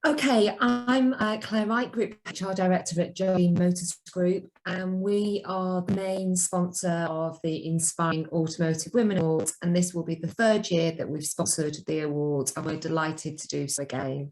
Okay, I'm Claire Wright, Group HR Director at Joey Motors Group, and we are the main sponsor of the Inspiring Automotive Women Awards, and this will be the third year that we've sponsored the awards, and we're delighted to do so again.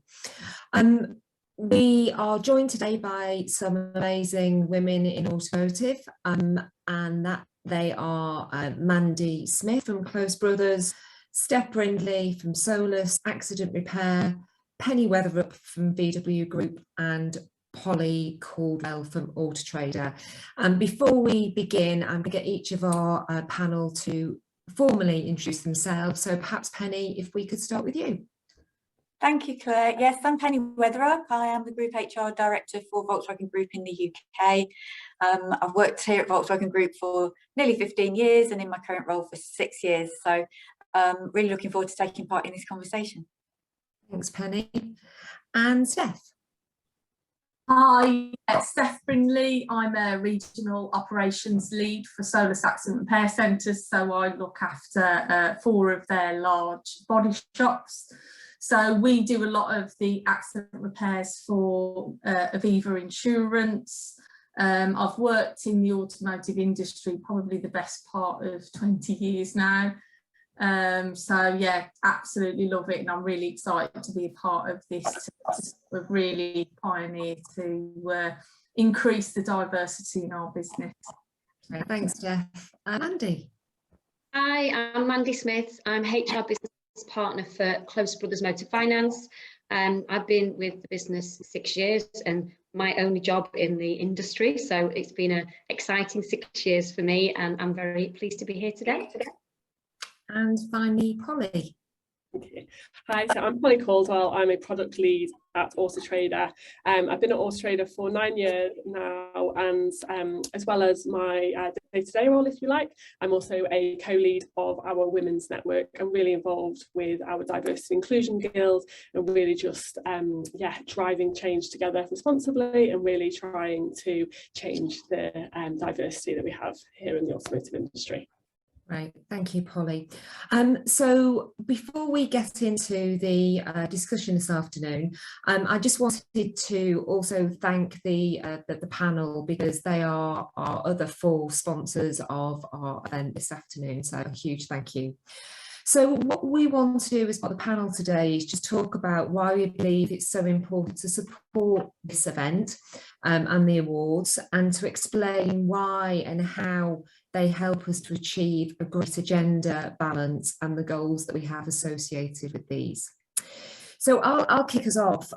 We are joined today by some amazing women in automotive, and that they are Mandy Smith from Close Brothers, Steph Brindley from Solus Accident Repair, Penny Weatherup from VW Group, and Polly Caldwell from Auto Trader. And before we begin, I'm going to get each of our panel to formally introduce themselves. So perhaps Penny, if we could start with you. Thank you, Claire. Yes, I'm Penny Weatherup. I am the Group HR Director for Volkswagen Group in the UK. I've worked here at Volkswagen Group for nearly 15 years and in my current role for 6 years. So really looking forward to taking part in this conversation. Thanks, Penny. And Steph. Hi, Steph Brindley. I'm a Regional Operations Lead for Solus Accident Repair Centres, so I look after 4 of their large body shops. So we do a lot of the accident repairs for Aviva Insurance. I've worked in the automotive industry probably the best part of 20 years now. So yeah, absolutely love it, and I'm really excited to be a part of this, to sort of really pioneer to increase the diversity in our business. Thanks, Steph. Mandy. Hi, I'm Mandy Smith. I'm HR Business Partner for Close Brothers Motor Finance. I've been with the business 6 years and my only job in the industry, so it's been an exciting 6 years for me, and I'm very pleased to be here today. And finally, Polly. Okay. Hi, so I'm Polly Caldwell. I'm a product lead at Auto Trader. I've been at Auto Trader for 9 years now, and as well as my day-to-day role, if you like, I'm also a co-lead of our women's network. I'm really involved with our diversity inclusion guild, and really just driving change together responsibly and really trying to change the diversity that we have here in the automotive industry. Right, thank you, Polly. So before we get into the discussion this afternoon, I just wanted to also thank the panel, because they are our other 4 sponsors of our event this afternoon. So a huge thank you. So what we want to do as part of the panel today is just talk about why we believe it's so important to support this event and the awards, and to explain why and how they help us to achieve a greater gender balance and the goals that we have associated with these. So I'll kick us off.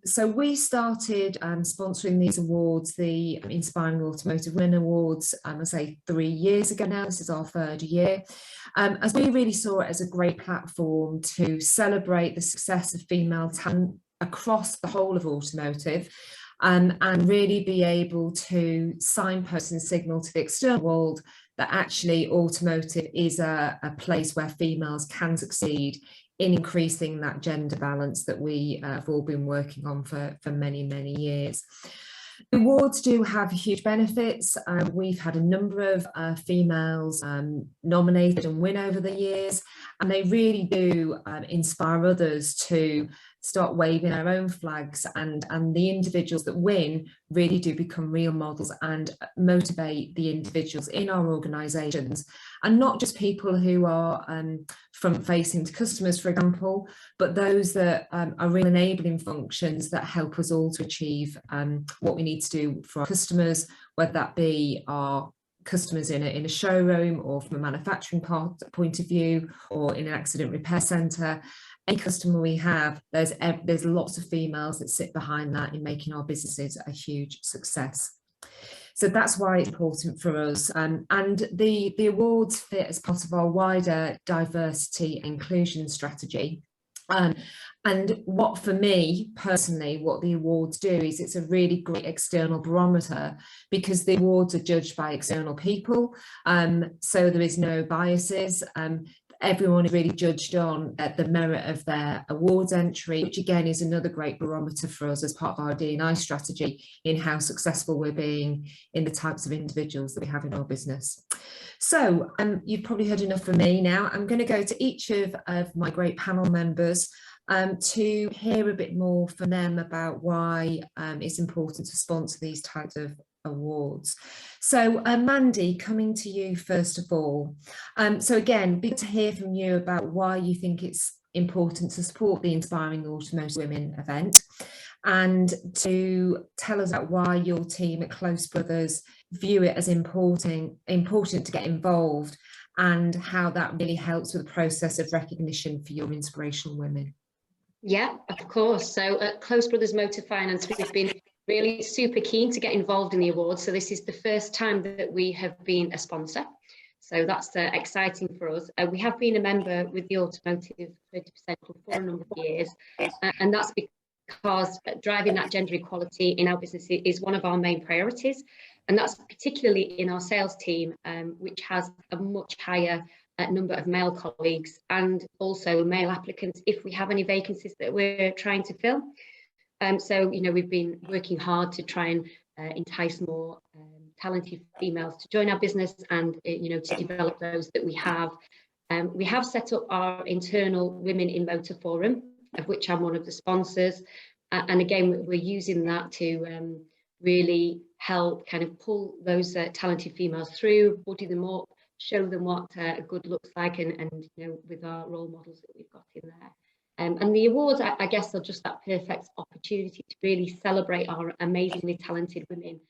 So we started sponsoring these awards, the Inspiring Automotive Women Awards, I say 3 years ago now. This is our 3rd year, as we really saw it as a great platform to celebrate the success of female talent across the whole of automotive, and really be able to signpost and signal to the external world that actually automotive is a place where females can succeed in increasing that gender balance that we have all been working on for many, many years. The awards do have huge benefits. We've had a number of females nominated and win over the years, and they really do inspire others to start waving their own flags, and the individuals that win really do become real models and motivate the individuals in our organisations, and not just people who are front facing to customers, for example, but those that are real enabling functions that help us all to achieve what we need to do for our customers, whether that be our customers in a showroom, or from a manufacturing point of view, or in an accident repair centre. Any customer we have, there's lots of females that sit behind that in making our businesses a huge success. So that's why it's important for us. And the awards fit as part of our wider diversity inclusion strategy. And what, for me personally, what the awards do is it's a really great external barometer, because the awards are judged by external people, so there is no biases. Everyone is really judged on the merit of their awards entry, which again is another great barometer for us as part of our D&I strategy in how successful we're being in the types of individuals that we have in our business. So you've probably heard enough from me now. I'm going to go to each of my great panel members to hear a bit more from them about why it's important to sponsor these types of awards. So Mandy, coming to you first of all. So again, big to hear from you about why you think it's important to support the Inspiring Automotive Women event, and to tell us about why your team at Close Brothers view it as important to get involved, and how that really helps with the process of recognition for your inspirational women. Yeah, of course. So at Close Brothers Motor Finance, we've been really super keen to get involved in the awards. So this is the first time that we have been a sponsor. So that's exciting for us. We have been a member with the Automotive 30% Club for a number of years, and that's because driving that gender equality in our business is one of our main priorities, and that's particularly in our sales team, which has a much higher number of male colleagues and also male applicants if we have any vacancies that we're trying to fill. So, you know, we've been working hard to try and entice more talented females to join our business, and you know, to develop those that we have. We have set up our internal Women in Motor Forum, of which I'm one of the sponsors, and again we're using that to really help kind of pull those talented females through, buddy them up, show them what good looks like, and you know, with our role models that we've got in there. And the awards, I guess, are just that perfect opportunity to really celebrate our amazingly talented women.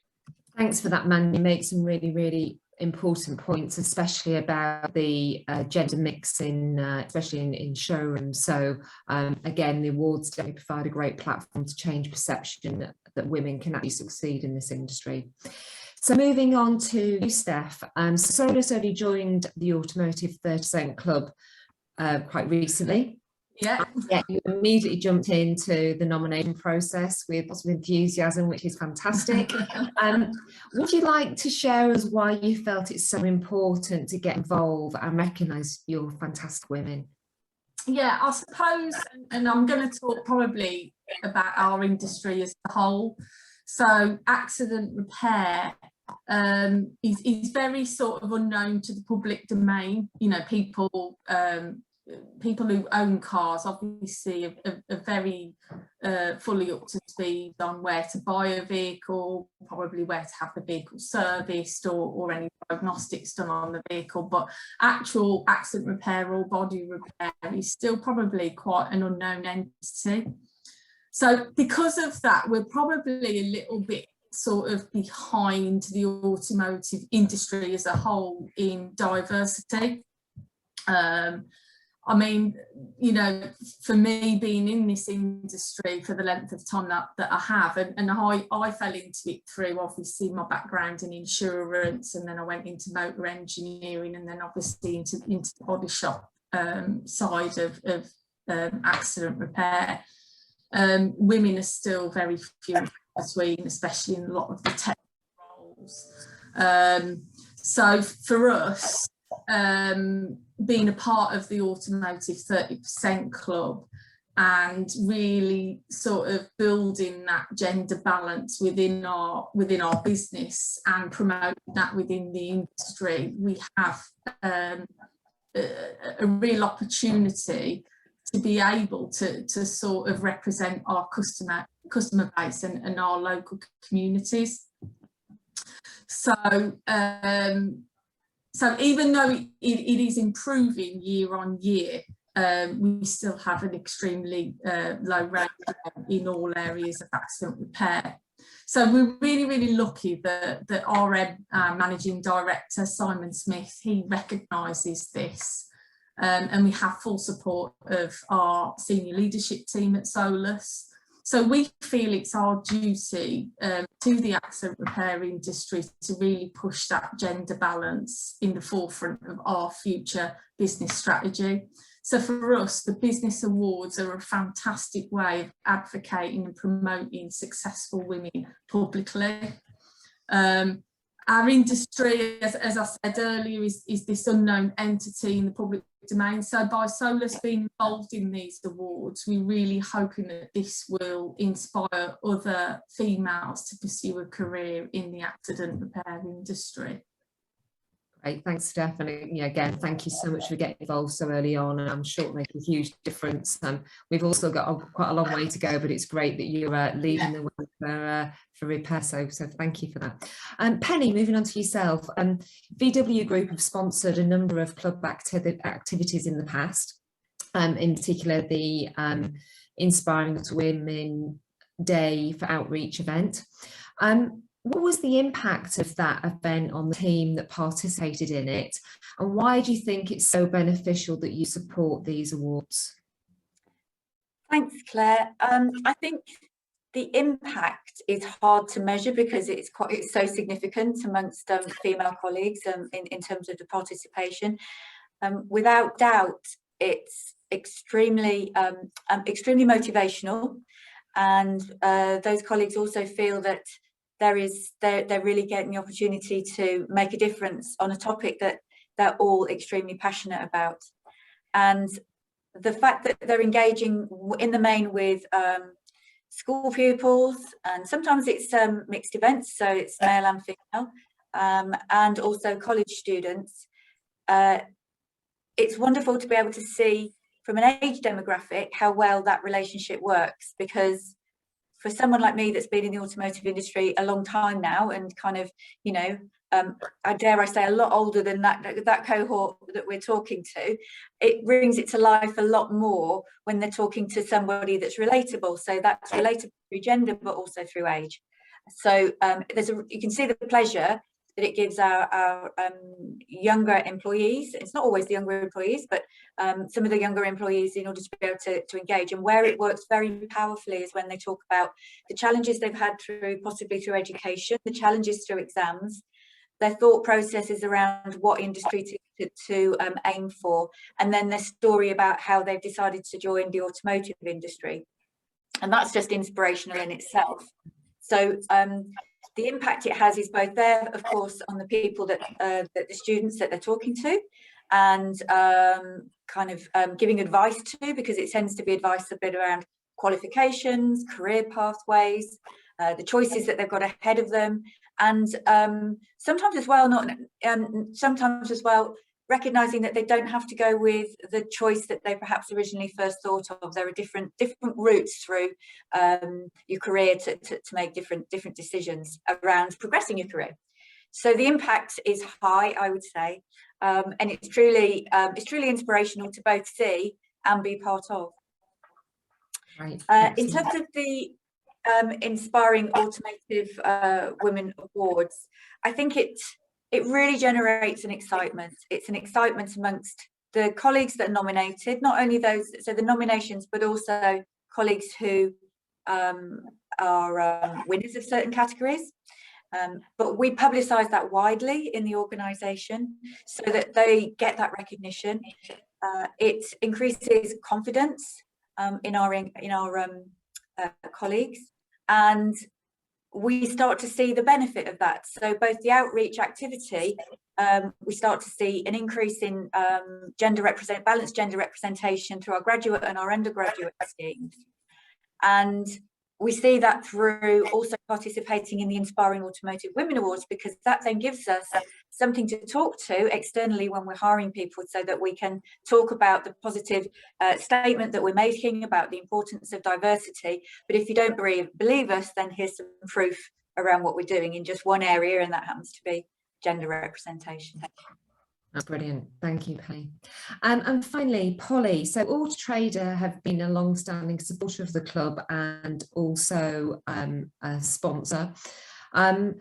Thanks for that, Mandy. Make some really, really important points, especially about the gender mix in, especially in showrooms. So again, the awards definitely provide a great platform to change perception that women can actually succeed in this industry. So moving on to you, Steph. So Solus only joined the Automotive 30% Club quite recently. Yeah. Yeah, you immediately jumped into the nomination process with lots of enthusiasm, which is fantastic. Would you like to share us why you felt it's so important to get involved and recognise your fantastic women? Yeah, I suppose, and I'm going to talk probably about our industry as a whole. So accident repair is very sort of unknown to the public domain. You know, people who own cars obviously are very fully up to speed on where to buy a vehicle, probably where to have the vehicle serviced, or any diagnostics done on the vehicle, but actual accident repair or body repair is still probably quite an unknown entity. So because of that, we're probably a little bit sort of behind the automotive industry as a whole in diversity. I mean, you know, for me being in this industry for the length of time that I have, and I fell into it through obviously my background in insurance, and then I went into motor engineering, and then obviously into the body shop side of accident repair. Women are still very few between, especially in a lot of the tech roles. So for us, being a part of the Automotive 30% Club and really sort of building that gender balance within our business and promoting that within the industry, we have a real opportunity to be able to sort of represent our customer base and our local communities. So so even though it is improving year on year, we still have an extremely low rate in all areas of accident repair. So we're really, really lucky that our managing director, Simon Smith, he recognises this. And we have full support of our senior leadership team at Solus. So we feel it's our duty to the accident repair industry to really push that gender balance in the forefront of our future business strategy. So for us, the business awards are a fantastic way of advocating and promoting successful women publicly. Our industry, as I said earlier, is this unknown entity in the public domain. So by Solus being involved in these awards, we're really hoping that this will inspire other females to pursue a career in the accident repair industry. Great, thanks, Steph. And again, thank you so much for getting involved so early on, and I'm sure it'll make a huge difference. We've also got quite a long way to go, but it's great that you're leading the way for repair. So thank you for that. Penny, moving on to yourself. VW Group have sponsored a number of club activities in the past, in particular the Inspiring Women Day for Outreach event. What was the impact of that event on the team that participated in it? And why do you think it's so beneficial that you support these awards? Thanks, Claire. I think the impact is hard to measure because it's so significant amongst female colleagues in terms of the participation. Without doubt, it's extremely motivational, and those colleagues also feel that they're really getting the opportunity to make a difference on a topic that they're all extremely passionate about. And the fact that they're engaging in the main with school pupils, and sometimes it's mixed events, so it's male and female, and also college students. It's wonderful to be able to see from an age demographic how well that relationship works, because for someone like me that's been in the automotive industry a long time now, and kind of, I dare I say a lot older than that cohort that we're talking to, it brings it to life a lot more when they're talking to somebody that's relatable. So that's relatable through gender, but also through age. So you can see the pleasure that it gives our younger employees. It's not always the younger employees, but some of the younger employees, in order to be able to engage. And where it works very powerfully is when they talk about the challenges they've had possibly through education, the challenges through exams, their thought processes around what industry to aim for, and then their story about how they've decided to join the automotive industry. And that's just inspirational in itself. So the impact it has is both there, of course, on the people that the students that they're talking to, and giving advice to, because it tends to be advice a bit around qualifications, career pathways, the choices that they've got ahead of them, and sometimes as well recognizing that they don't have to go with the choice that they perhaps originally first thought of. There are different routes through your career to make different decisions around progressing your career. So the impact is high, I would say, and it's truly inspirational to both see and be part of. Right. In terms of the Inspiring Automotive Women Awards, I think it really generates an excitement. It's an excitement amongst the colleagues that are nominated, not only those, so the nominations, but also colleagues who are winners of certain categories. But we publicise that widely in the organisation so that they get that recognition. It increases confidence in our colleagues, and we start to see the benefit of that. So both the outreach activity, we start to see an increase in balanced gender representation through our graduate and our undergraduate schemes. And we see that through also participating in the Inspiring Automotive Women Awards, because that then gives us something to talk to externally when we're hiring people, so that we can talk about the positive statement that we're making about the importance of diversity. But if you don't believe us, then here's some proof around what we're doing in just one area, and that happens to be gender representation. That's brilliant. Thank you, Penny. And finally, Polly. So Auto Trader have been a long-standing supporter of the club and also a sponsor. And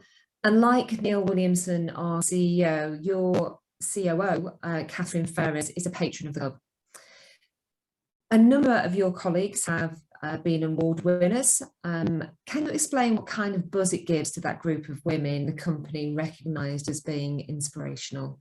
like Neil Williamson, our CEO, your COO, Catherine Ferris, is a patron of the club. A number of your colleagues have been award winners. Can you explain what kind of buzz it gives to that group of women the company recognised as being inspirational?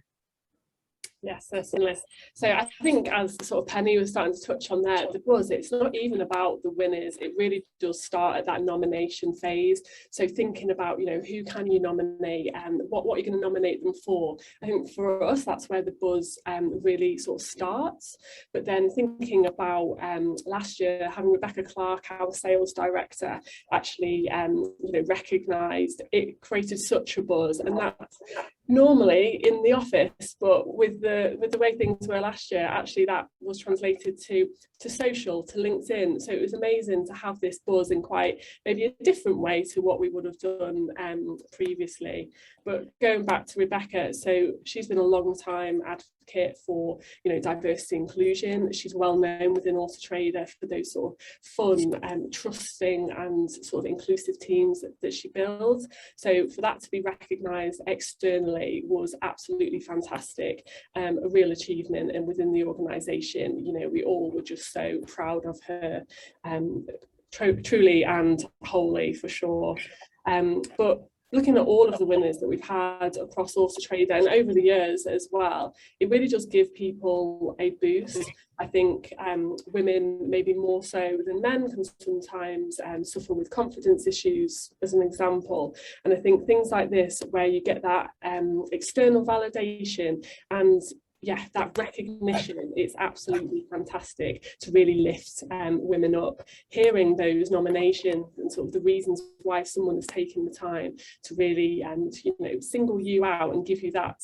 Yes, certainly. So I think, as sort of Penny was starting to touch on there, the buzz, it's not even about the winners. It really does start at that nomination phase. So thinking about, who can you nominate and what are you going to nominate them for? I think for us, that's where the buzz really sort of starts. But then thinking about last year, having Rebecca Clark, our sales director, actually recognised, it created such a buzz. And normally in the office, but with the way things were last year, actually that was translated to social, to LinkedIn. So it was amazing to have this buzz in quite maybe a different way to what we would have done previously. But going back to Rebecca, so she's been a long time advocate for, you know, diversity inclusion. She's well known within Auto Trader for those sort of fun, trusting and sort of inclusive teams that she builds. So for that to be recognised externally was absolutely fantastic, a real achievement. And within the organisation, you know, we all were just so proud of her, truly and wholly, for sure. But looking at all of the winners that we've had across Auto Trader and over the years as well, it really does give people a boost. I think women, maybe more so than men, can sometimes suffer with confidence issues, as an example. And I think things like this, where you get that external validation and that recognition, it's absolutely fantastic to really lift women up. Hearing those nominations and sort of the reasons why someone has taken the time to really you know, single you out and give you that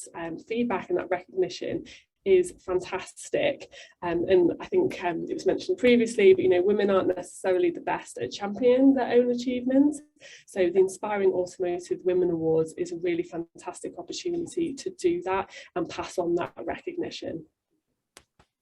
feedback and that recognition is fantastic. And I think it was mentioned previously, but you know, women aren't necessarily the best at championing their own achievements. So the Inspiring Automotive Women Awards is a really fantastic opportunity to do that and pass on that recognition.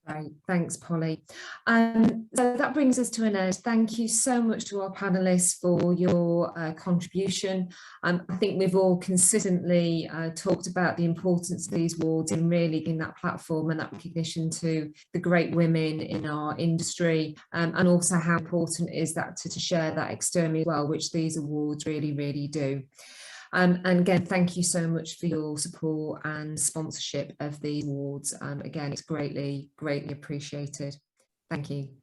Right, thanks, Polly. So that brings us to an end. Thank you so much to our panelists for your contribution. I think we've all consistently talked about the importance of these awards and really giving that platform and that recognition to the great women in our industry, and also how important it is that to share that externally as well, which these awards really, really do. And again, thank you so much for your support and sponsorship of these awards. Again, it's greatly, greatly appreciated. Thank you.